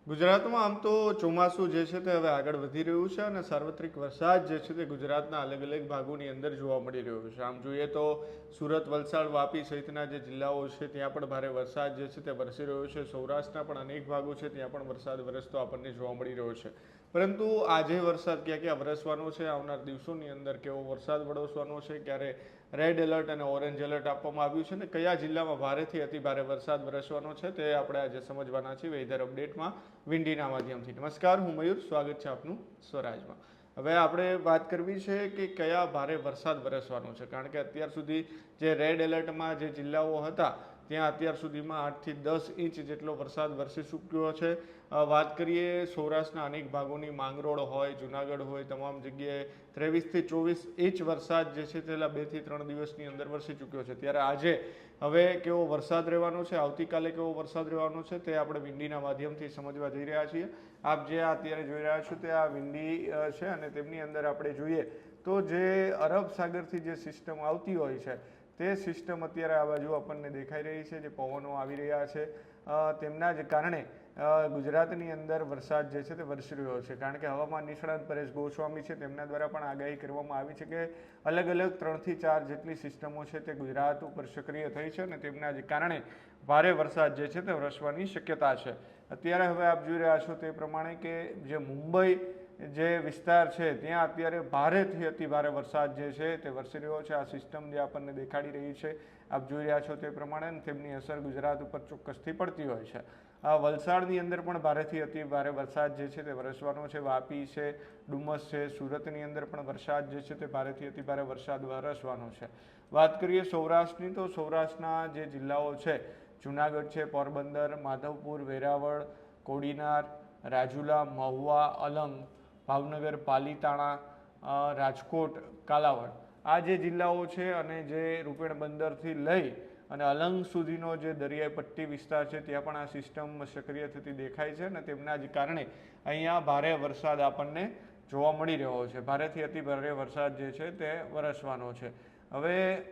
ગુજરાતમાં આમ તો ચોમાસું જે છે તે હવે આગળ વધી રહ્યું છે અને સાર્વત્રિક વરસાદ જે છે તે ગુજરાતના અલગ અલગ ભાગોની અંદર જોવા મળી રહ્યો છે. આમ જોઈએ તો સુરત, વલસાડ, વાપી સહિતના જે જિલ્લાઓ છે ત્યાં પણ ભારે વરસાદ જે છે તે વરસી રહ્યો છે. સૌરાષ્ટ્રના પણ અનેક ભાગો છે ત્યાં પણ વરસાદ વરસતો આપણને જોવા મળી રહ્યો છે. પરંતુ આજે વરસાદ ક્યાં ક્યાં વરસવાનો છે, આવનાર દિવસોની અંદર કેવો વરસાદ વરસવાનો છે, ક્યારે રેડ એલર્ટ અને ઓરેન્જ એલર્ટ આપવામાં આવ્યું છે અને કયા જિલ્લામાં ભારેથી અતિ ભારે વરસાદ વરસવાનો છે તે આપણે આજે સમજવાના છીએ વેધર અપડેટમાં વિન્ડીના માધ્યમથી. નમસ્કાર, હું મયુર, સ્વાગત છે આપનું સ્વરાજમાં. હવે આપણે વાત કરવી છે કે કયા ભારે વરસાદ વરસવાનો છે, કારણ કે અત્યાર સુધી જે રેડ એલર્ટમાં જે જિલ્લાઓ હતા ત્યાં અત્યાર સુધીમાં 8 થી 10 ઇંચ જેટલો વરસાદ વરસી ચૂક્યો છે. વાત કરીએ સૌરાષ્ટ્રના અનેક ભાગોની, માંગરોળ હોય, જુનાગઢ હોય, તમામ જગ્યાએ 23 થી 24 ઇંચ વરસાદ જે છે છેલ્લા 2 થી 3 દિવસની અંદર વરસી ચૂક્યો છે. ત્યારે આજે હવે કેવો વરસાદ રહેવાનો છે, આવતીકાલે કેવો વરસાદ રહેવાનો છે તે આપણે વિન્ડીના માધ્યમથી સમજવા જઈ રહ્યા છીએ. આપ જે અત્યારે જોઈ રહ્યા છો તે આ વિન્ડી છે અને તેમની અંદર આપણે જોઈએ તો જે અરબ સાગરથી જે સિસ્ટમ આવતી હોય છે તે સિસ્ટમ અત્યારે આ બાજુ આપણને દેખાઈ રહી છે. જે પવનો આવી રહ્યા છે તેમના જ કારણે ગુજરાતની અંદર વરસાદ જે છે તે વરસી રહ્યો છે. કારણ કે હવામાન નિષ્ણાત પરેશ ગોસ્વામી છે તેમના દ્વારા પણ આગાહી કરવામાં આવી છે કે અલગ અલગ 3 થી 4 જેટલી સિસ્ટમો છે તે ગુજરાત ઉપર સક્રિય થઈ છે અને તેમના જ કારણે ભારે વરસાદ જે છે તે વરસવાની શક્યતા છે. અત્યારે હવે આપ જોઈ રહ્યા છો તે પ્રમાણે કે જે મુંબઈ જે વિસ્તાર છે ત્યાં અત્યારે ભારેથી અતિ ભારે વરસાદ જે છે તે વરસી રહ્યો છે. આ સિસ્ટમ જે આપણને દેખાડી રહી છે આપ જોઈ રહ્યા છો તે પ્રમાણે તેમની અસર ગુજરાત ઉપર ચોક્કસથી પડતી હોય છે. વલસાડની અંદર પણ ભારેથી અતિ ભારે વરસાદ જે છે તે વરસવાનો છે. વાપી છે, ડુમસ છે, સુરતની અંદર પણ વરસાદ જે છે તે ભારેથી અતિ ભારે વરસાદ વરસવાનો છે. વાત કરીએ સૌરાષ્ટ્રની તો સૌરાષ્ટ્રના જે જિલ્લાઓ છે જુનાગઢ છે, પોરબંદર, માધવપુર, વેરાવળ, કોડીનાર, રાજુલા, મહુવા, અલંગ, ભાવનગર, પાલીતાણા, રાજકોટ, કાલાવડ, આ જે જિલ્લાઓ છે અને જે રૂપેણ બંદરથી લઈ અને અલંગ સુધીનો જે દરિયાઈ પટ્ટી વિસ્તાર છે ત્યાં પણ આ સિસ્ટમ સક્રિય થતી દેખાય છે અને તેમના જ કારણે અહીંયા ભારે વરસાદ આપણને જોવા મળી રહ્યો છે. ભારેથી અતિ ભારે વરસાદ જે છે તે વરસવાનો છે. હવે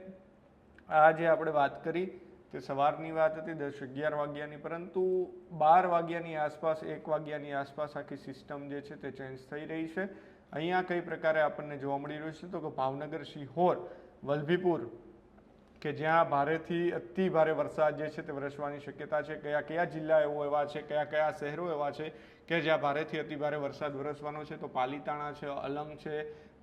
આ જે આપણે વાત કરી તે સવારની વાત હતી 10-11 વાગ્યાની, પરંતુ 12 વાગ્યાની આસપાસ, 1 વાગ્યાની આસપાસ આખી સિસ્ટમ જે છે તે ચેન્જ થઈ રહી છે. અહીંયા કઈ પ્રકારે આપણને જોવા મળી રહ્યું છે તો કે ભાવનગર, સિહોર, વલભીપુર કે જ્યાં ભારેથી અતિ ભારે વરસાદ જે છે તે વરસવાની શક્યતા છે. કયા કયા જિલ્લા એવા છે, કયા કયા શહેરો એવા છે કે જ્યાં ભારેથી અતિ ભારે વરસાદ વરસવાનો છે, તો પાલીતાણા છે, અલંગ છે,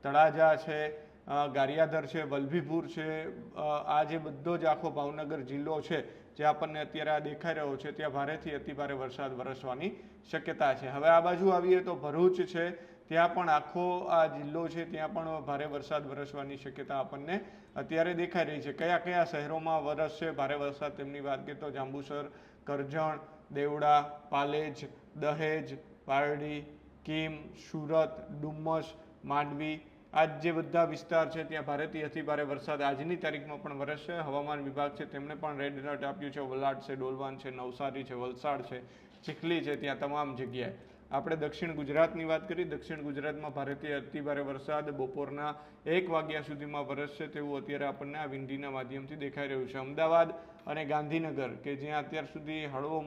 તળાજા છે, ગારિયાધર છે, વલભીપુર છે, આ જે બધો જ આખો ભાવનગર જિલ્લો છે જે આપણને અત્યારે આ દેખાઈ રહ્યો છે ત્યાં ભારેથી અતિ ભારે વરસાદ વરસવાની શક્યતા છે. હવે આ બાજુ આવીએ તો ભરૂચ છે, ત્યાં પણ આખો આ જિલ્લો છે ત્યાં પણ ભારે વરસાદ વરસવાની શક્યતા આપણને અત્યારે દેખાઈ રહી છે. કયા કયા શહેરોમાં વરસશે ભારે વરસાદ તેમની વાત કરીએ તો જાંબુસર, કરજણ, દેવડા, પાલેજ, દહેજ, પારડી, કીમ, સુરત, ડુમસ, માંડવી, આ જે બધા વિસ્તાર છે ત્યાં ભારેથી અતિ ભારે વરસાદ આજની તારીખમાં પણ વરસશે. હવામાન વિભાગ છે તેમણે પણ રેડ એલર્ટ આપ્યું છે. વલાડ છે, ડોલવાન છે, નવસારી છે, વલસાડ છે, ચીખલી છે, ત્યાં તમામ જગ્યાએ. આપણે દક્ષિણ ગુજરાતની વાત કરીએ, દક્ષિણ ગુજરાતમાં ભારેથી અતિ ભારે વરસાદ બપોરના 1 વાગ્યા સુધીમાં વરસશે તેવું અત્યારે આપણને આ વિન્ડીના માધ્યમથી દેખાઈ રહ્યું છે. અમદાવાદ અને ગાંધીનગર કે જ્યાં અત્યાર સુધી હળવો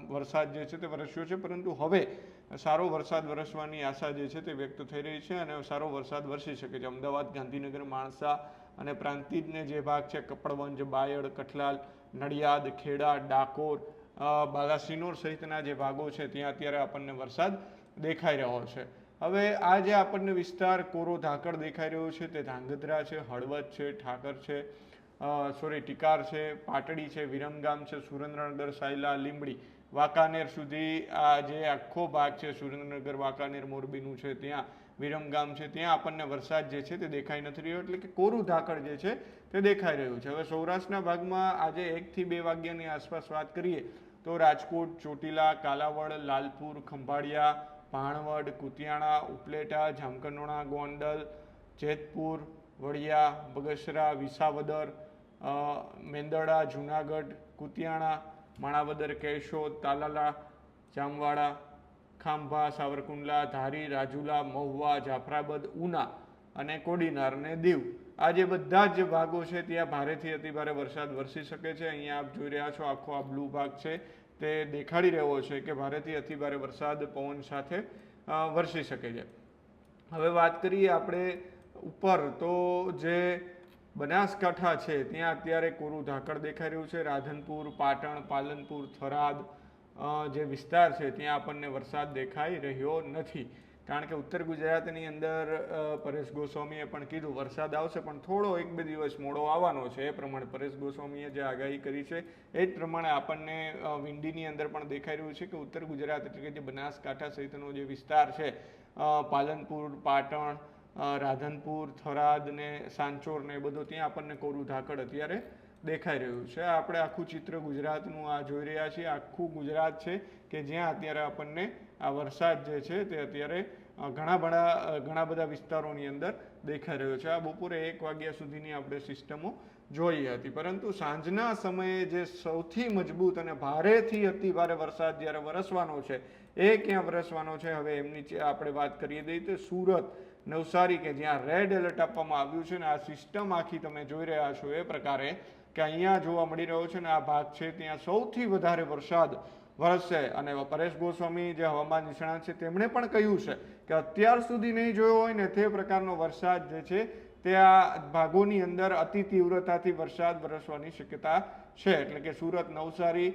વરસાદ જે છે તે વરસ્યો છે, પરંતુ હવે સારો વરસાદ વરસવાની આશા જે છે તે વ્યક્ત થઈ રહી છે અને સારો વરસાદ વરસી શકે છે. અમદાવાદ, ગાંધીનગર, માણસા અને પ્રાંતિજને જે ભાગ છે કપડવંજ, બાયડ, કઠલાલ, નડિયાદ, ખેડા, ડાકોર, બાલાસિનોર સહિતના જે ભાગો છે ત્યાં અત્યારે આપણને વરસાદ દેખાઈ રહ્યો છે. હવે આ જે આપણને વિસ્તાર કોરો ધાકડ દેખાઈ રહ્યો છે તે ધાંગધ્રા છે, હળવદ છે, ઠાકર છે, ટીકાર છે, પાટડી છે, વિરમગામ છે, સુરેન્દ્રનગર, સાયલા, લીંબડી, વાંકાનેર સુધી આ જે આખો ભાગ છે સુરેન્દ્રનગર, વાંકાનેર, મોરબીનું છે ત્યાં વિરમગામ છે ત્યાં આપણને વરસાદ જે છે તે દેખાઈ નથી રહ્યો, એટલે કે કોરું ધાકડ જે છે તે દેખાઈ રહ્યું છે. હવે સૌરાષ્ટ્રના ભાગમાં આજે 1 થી 2 વાગ્યાની આસપાસ વાત કરીએ તો રાજકોટ, ચોટીલા, કાલાવડ, લાલપુર, ખંભાળિયા, ભાણવડ, કુતિયાણા, ઉપલેટા, જામકંડોરણા, ગોંડલ, જેતપુર, વડિયા, બગસરા, વિસાવદર, મેંદરડા, જુનાગઢ, કુતિયાણા, માણાવદર, કેશોદ, તાલાલા, જામવાડા, ખાંભા, સાવરકુંડલા, ધારી, રાજુલા, મહુવા, જાફરાબાદ, ઉના અને કોડીનાર અને દીવ, આ જે બધા જ ભાગો છે ત્યાં ભારેથી અતિ ભારે વરસાદ વરસી શકે છે. અહીંયા આપ જોઈ રહ્યા છો આખો આ બ્લુ ભાગ છે તે દેખાડી રહ્યો છે કે ભારેથી અતિભારે વરસાદ પવન સાથે વરસી શકે છે. હવે વાત કરીએ આપણે ઉપર, તો જે બનાસકાંઠા છે ત્યાં અત્યારે કોરું ઝાકળ દેખાઈ રહ્યું છે. રાધનપુર, પાટણ, પાલનપુર, થરાદ જે વિસ્તાર છે ત્યાં આપણને વરસાદ દેખાઈ રહ્યો નથી. કારણ કે ઉત્તર ગુજરાતની અંદર પરેશ ગોસ્વામીએ પણ કીધું વરસાદ આવશે પણ થોડો 1-2 દિવસ મોડો આવવાનો છે. એ પ્રમાણે પરેશ ગોસ્વામીએ જે આગાહી કરી છે એ જ પ્રમાણે આપણને વિંડીની અંદર પણ દેખાઈ રહ્યું છે કે ઉત્તર ગુજરાત એટલે કે જે બનાસકાંઠા સહિતનો જે વિસ્તાર છે, પાલનપુર, પાટણ, રાધનપુર, થરાદ ને સાંચોર ને એ બધું, ત્યાં આપણને કોરું ઝાકળ અત્યારે દેખાઈ રહ્યું છે. આપણે આખું ચિત્ર ગુજરાતનું આ જોઈ રહ્યા છીએ. આખું ગુજરાત છે કે જ્યાં અત્યારે આપણને આ વરસાદ જે છે તે અત્યારે ઘણા બધા વિસ્તારોની અંદર દેખાઈ રહ્યો છે. આ બપોરે 1 વાગ્યા સુધીની આપણે સિસ્ટમો જોઈ હતી, પરંતુ સાંજના સમયે જે સૌથી મજબૂત અને ભારેથી અતિ ભારે વરસાદ જ્યારે વરસવાનો છે એ ક્યાં વરસવાનો છે, હવે એમની આપણે વાત કરીએ દઈએ તો સુરત, નવસારી કે જ્યાં રેડ એલર્ટ આપવામાં આવ્યું છે. ને આ સિસ્ટમ આખી તમે જોઈ રહ્યા છો એ પ્રકારે કે અહીંયા જોવા મળી રહ્યો છે ને આ ભાગ છે ત્યાં સૌથી વધારે વરસાદ વરસશે. અને પરેશ ગોસ્વામી જે હવામાન નિષ્ણાત છે તેમણે પણ કહ્યું છે કે અત્યાર સુધી નહીં જોયો હોય ને તે પ્રકારનો વરસાદ જે છે તે આ ભાગોની અંદર અતિ તીવ્રતાથી વરસાદ વરસવાની શક્યતા છે. એટલે કે સુરત, નવસારી,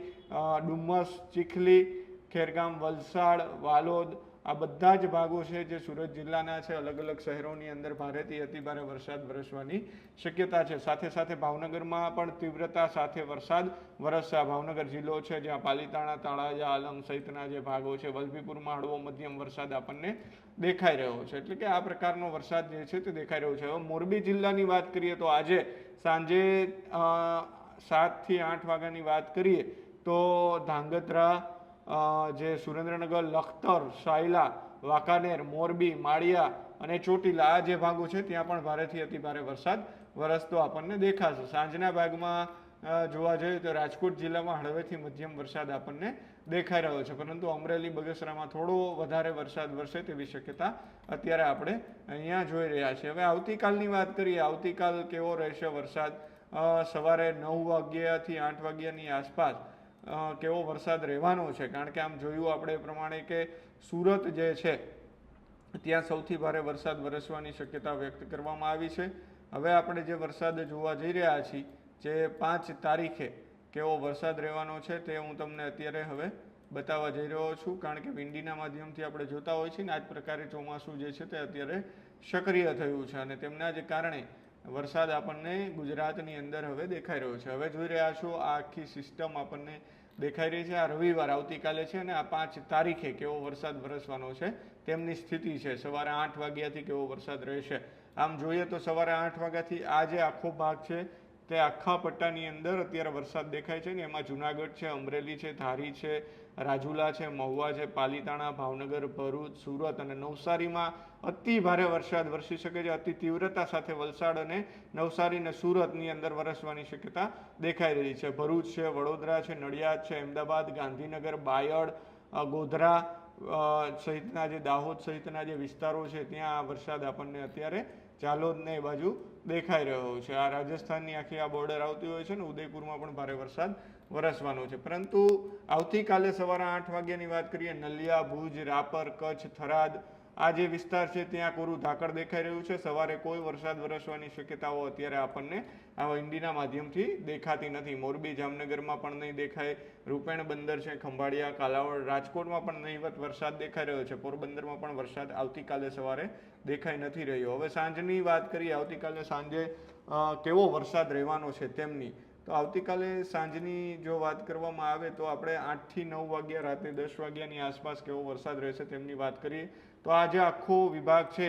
ડુમસ, ચીખલી, ખેરગામ, વલસાડ, વાલોદ, આ બધા જ ભાગો છે જે સુરત જિલ્લાના છે. અલગ અલગ શહેરોની અંદર ભારેથી અતિભારે વરસાદ વરસવાની શક્યતા છે. સાથે સાથે ભાવનગરમાં પણ તીવ્રતા સાથે વરસાદ વરસશે. ભાવનગર જિલ્લો છે જ્યાં પાલીતાણા, તળાજા, આલમ સહિતના જે ભાગો છે, વલભીપુરમાં હળવો મધ્યમ વરસાદ આપણને દેખાઈ રહ્યો છે. એટલે કે આ પ્રકારનો વરસાદ જે છે તે દેખાઈ રહ્યો છે. હવે મોરબી જિલ્લાની વાત કરીએ તો આજે સાંજે 7 થી 8 વાગ્યાની વાત કરીએ તો ધાંગધ્રા, જે સુરેન્દ્રનગર, લખતર, સાયલા, વાંકાનેર, મોરબી, માળિયા અને ચોટીલા, આ જે ભાગો છે ત્યાં પણ ભારેથી અતિભારે વરસાદ વરસતો આપણને દેખાશે. સાંજના ભાગમાં જોવા જઈએ તો રાજકોટ જિલ્લામાં હળવેથી મધ્યમ વરસાદ આપણને દેખાઈ રહ્યો છે, પરંતુ અમરેલી, બગસરામાં થોડો વધારે વરસાદ વરસે તેવી શક્યતા અત્યારે આપણે અહીંયા જોઈ રહ્યા છીએ. હવે આવતીકાલની વાત કરીએ. આવતીકાલ કેવો રહેશે વરસાદ? સવારે 9 વાગ્યાથી 8 વાગ્યાની આસપાસ કેવો વરસાદ રહેવાનો છે? કારણ કે આમ જોયું આપણે એ પ્રમાણે કે સુરત જે છે ત્યાં સૌથી ભારે વરસાદ વરસવાની શક્યતા વ્યક્ત કરવામાં આવી છે. હવે આપણે જે વરસાદ જોવા જઈ રહ્યા છીએ, જે 5 તારીખે કેવો વરસાદ રહેવાનો છે તે હું તમને અત્યારે હવે બતાવવા જઈ રહ્યો છું. કારણ કે વિંડીના માધ્યમથી આપણે જોતા હોઈએ છીએ ને આ જ પ્રકારે ચોમાસું જે છે તે અત્યારે સક્રિય થયું છે અને તેમના જ કારણે વરસાદ આપણને ગુજરાતની અંદર હવે દેખાઈ રહ્યો છે. હવે જોઈ રહ્યા છો આ આખી સિસ્ટમ આપણને દેખાઈ રહી છે. આ રવિવાર આવતીકાલે છે અને આ 5 તારીખે કેવો વરસાદ વરસવાનો છે તેમની સ્થિતિ છે. સવારે 8 વાગ્યાથી કેવો વરસાદ રહેશે. આમ જોઈએ તો સવારે 8 વાગ્યાથી આ જે આખો ભાગ છે તે આખા પટ્ટાની અંદર અત્યારે વરસાદ દેખાય છે ને એમાં જુનાગઢ છે, અમરેલી છે, ધારી છે, રાજુલા છે, મહુવા છે, પાલીતાણા, ભાવનગર, ભરૂચ, સુરત અને નવસારીમાં અતિ ભારે વરસાદ વરસી શકે છે. અતિ તીવ્રતા સાથે વલસાડ અને નવસારી અને સુરતની અંદર વરસવાની શક્યતા દેખાઈ રહી છે. ભરૂચ છે, વડોદરા છે, નડિયાદ છે, અમદાવાદ, ગાંધીનગર, બાયડ, ગોધરા સહિતના જે દાહોદ સહિતના જે વિસ્તારો છે ત્યાં આ વરસાદ આપણને અત્યારે ચાલોદ ને એ બાજુ દેખાઈ રહ્યો છે. આ રાજસ્થાનની આખી આ બોર્ડર આવતી હોય છે ને, ઉદયપુરમાં પણ ભારે વરસાદ વરસવાનો છે. પરંતુ આવતીકાલે સવારે 8 વાગ્યાની વાત કરીએ, નલિયા, ભુજ, રાપર, કચ્છ, થરાદ આ જે વિસ્તાર છે ત્યાં કોરું ઝાકળ દેખાઈ રહ્યું છે. સવારે કોઈ વરસાદ વરસવાની શક્યતાઓ અત્યારે આપણને આ વિંડીના માધ્યમથી દેખાતી નથી. મોરબી, જામનગરમાં પણ નહીં દેખાય. રૂપેણ બંદર છે, ખંભાળિયા, કાલાવડ, રાજકોટમાં પણ નહીવત વરસાદ દેખાઈ રહ્યો છે. પોરબંદરમાં પણ વરસાદ આવતીકાલે સવારે દેખાઈ નથી રહ્યો. હવે સાંજની વાત કરીએ, આવતીકાલે સાંજે કેવો વરસાદ રહેવાનો છે તેમની, તો આવતીકાલે સાંજની જો વાત કરવામાં આવે તો આપણે 8 થી 9 વાગ્યા, રાત્રે 10 વાગ્યાની આસપાસ કેવો વરસાદ રહેશે તેમની વાત કરીએ તો આ જે આખો વિભાગ છે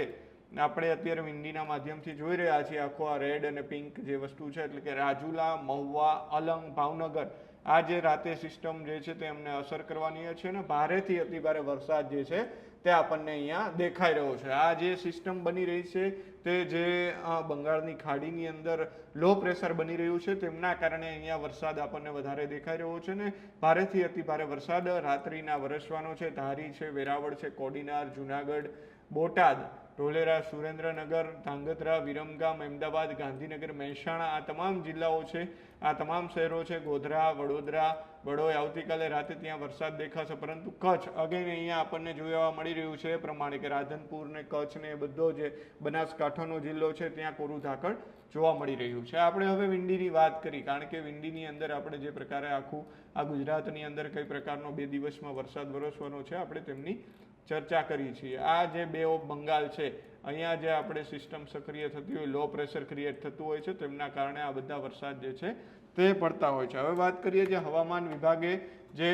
આપણે અત્યારે વિંડીના માધ્યમથી જોઈ રહ્યા છીએ, આખો આ રેડ અને પિંક જે વસ્તુ છે, એટલે કે રાજુલા, મહુવા, અલંગ, ભાવનગર, આ જે રાતે સિસ્ટમ જે છે તે અમને અસર કરવાની છે ને ભારેથી અતિ ભારે વરસાદ જે છે તે આપણને અહીંયા દેખાઈ રહ્યો છે. આ જે સિસ્ટમ બની રહી છે તે જે બંગાળની ખાડીની અંદર લો પ્રેશર બની રહ્યું છે તેમના કારણે અહીંયા વરસાદ આપણને વધારે દેખાઈ રહ્યો છે ને ભારેથી અતિ ભારે વરસાદ રાત્રિના વરસવાનો છે. ધારી છે, વેરાવળ છે, કોડીનાર, જુનાગઢ, બોટાદ, ઢોલેરા, સુરેન્દ્રનગર, ધાંગધ્રા, વિરમગામ, અમદાવાદ, ગાંધીનગર, મહેસાણા, આ તમામ જિલ્લાઓ છે, આ તમામ શહેરો છે, ગોધરા, વડોદરા, બળોઈ આવતીકાલે રાતે ત્યાં વરસાદ દેખાશે, પરંતુ કચ્છ અગેન અહીંયા આપણને જોવા મળી રહ્યું છે એ પ્રમાણે કે રાધનપુર ને કચ્છ ને એ બધો જે બનાસકાંઠાનો જિલ્લો છે ત્યાં કોરું ઝાકળ જોવા મળી રહ્યું છે. આપણે હવે વિંડીની વાત કરી, કારણ કે વિંડીની અંદર આપણે જે પ્રકારે આખું આ ગુજરાતની અંદર કઈ પ્રકારનો 2 દિવસમાં વરસાદ વરસવાનો છે આપણે તેમની ચર્ચા કરી છીએ. આ જે બે ઓફ બંગાળ છે, અહીંયા જે આપણે સિસ્ટમ સક્રિય થતી હોય, લો પ્રેશર ક્રિએટ થતું હોય છે, તેમના કારણે આ બધા વરસાદ જે છે તે પડતા હોય છે. હવે વાત કરીએ જે હવામાન વિભાગે જે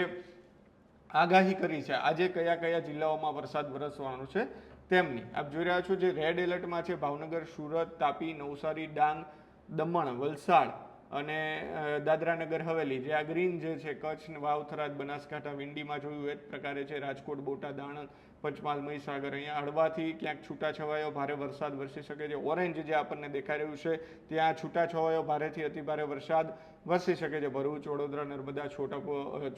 આગાહી કરી છે આજે કયા કયા જિલ્લાઓમાં વરસાદ વરસવાનો છે તેમની. આપ જોઈ રહ્યા છો જે રેડ એલર્ટમાં છે ભાવનગર, સુરત, તાપી, નવસારી, ડાંગ, દમણ, વલસાડ અને દાદરાનગર હવેલી. જે આ ગ્રીન જે છે કચ્છ, વાવ, થરાદ, બનાસકાંઠા, વિંડીમાં જોયું એ જ પ્રકારે છે રાજકોટ, બોટાદ, આણંદ, પંચમહાલ, મહીસાગર. અહીંયા હળવાથી ક્યાંક છૂટાછવાયો ભારે વરસાદ વરસી શકે છે. ઓરેન્જ જે આપણને દેખાઈ રહ્યું છે ત્યાં છૂટાછવાયો ભારેથી અતિભારે વરસાદ વરસી શકે છે. ભરૂચ, વડોદરા, નર્મદા,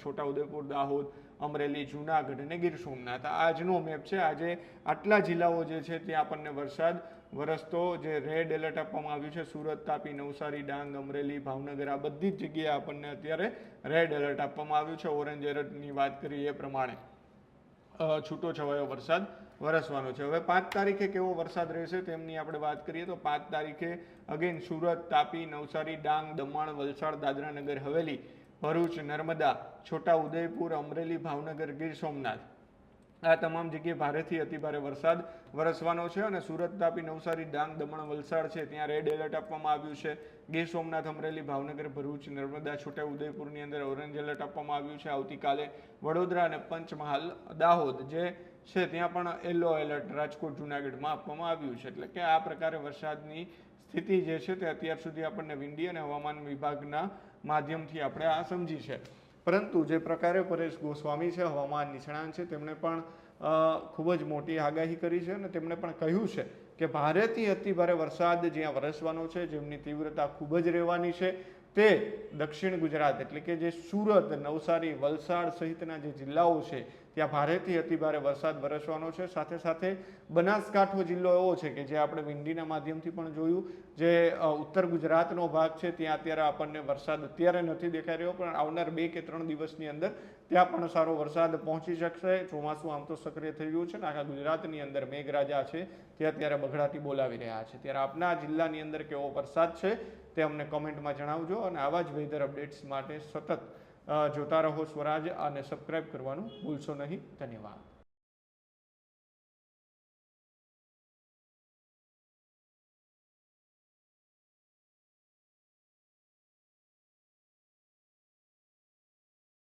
છોટાઉદેપુર, દાહોદ, અમરેલી, જુનાગઢ અને ગીર સોમનાથ. આજનો મેપ છે. આજે આટલા જિલ્લાઓ જે છે ત્યાં આપણને વરસાદ વરસતો જે રેડ એલર્ટ આપવામાં આવ્યું છે સુરત, તાપી, નવસારી, ડાંગ, અમરેલી, ભાવનગર આ બધી જ જગ્યાએ આપણને અત્યારે રેડ એલર્ટ આપવામાં આવ્યું છે. ઓરેન્જ એલર્ટની વાત કરી એ પ્રમાણે છૂટો છવાયો વરસાદ વરસવાનો છે. હવે 5 તારીખે કેવો વરસાદ રહેશે તેમની આપણે વાત કરીએ તો 5 તારીખે અગેન સુરત, તાપી, નવસારી, ડાંગ, દમણ, વલસાડ, દાદરાનગર હવેલી, ભરૂચ, નર્મદા, છોટા ઉદેપુર, અમરેલી, ભાવનગર, ગીર સોમનાથ આ તમામ જગ્યાએ ભારેથી અતિભારે વરસાદ વરસવાનો છે. અને સુરત, તાપી, નવસારી, ડાંગ, દમણ, વલસાડ છે ત્યાં રેડ એલર્ટ આપવામાં આવ્યું છે. ગીર સોમનાથ, અમરેલી, ભાવનગર, ભરૂચ, નર્મદા, છોટા ઉદેપુરની અંદર ઓરેન્જ એલર્ટ આપવામાં આવ્યું છે. આવતીકાલે વડોદરા અને પંચમહાલ, દાહોદ જે છે ત્યાં પણ યલો એલર્ટ રાજકોટ, જુનાગઢમાં આપવામાં આવ્યું છે. એટલે કે આ પ્રકારે વરસાદની સ્થિતિ જે છે તે અત્યાર સુધી આપણને વિંડી અને હવામાન વિભાગના માધ્યમથી આપણે આ સમજી છે. પરંતુ જે પ્રકારે પરેશ ગોસ્વામી છે હવામાન નિષ્ણાંત છે તેમણે પણ ખૂબ જ મોટી આગાહી કરી છે અને તેમણે પણ કહ્યું છે કે ભારેથી અતિભારે વરસાદ જ્યાં વરસવાનો છે જેમની તીવ્રતા ખૂબ જ રહેવાની છે તે દક્ષિણ ગુજરાત એટલે કે જે સુરત, નવસારી, વલસાડ સહિતના જે જિલ્લાઓ છે ત્યાં ભારેથી અતિભારે વરસાદ વરસવાનો છે. સાથે સાથે બનાસકાંઠો જિલ્લો એવો છે કે જે આપણે વિંડીના માધ્યમથી પણ જોયું, જે ઉત્તર ગુજરાતનો ભાગ છે ત્યાં અત્યારે આપણને વરસાદ અત્યારે નથી દેખાઈ રહ્યો, પણ આવનાર 2 કે 3 દિવસની અંદર ત્યાં પણ સારો વરસાદ પહોંચી શકશે. ચોમાસું આમ તો સક્રિય થઈ ગયું છે ને આખા ગુજરાતની અંદર મેઘરાજા છે તે અત્યારે બઘડાટી બોલાવી રહ્યા છે. ત્યારે આપના જિલ્લાની અંદર કેવો વરસાદ છે તે અમને કોમેન્ટમાં જણાવજો અને આવા જ વેધર અપડેટ્સ માટે સતત જોતા રહો સ્વરાજ અને સબસ્ક્રાઇબ કરવાનું ભૂલશો નહીં. ધન્યવાદ.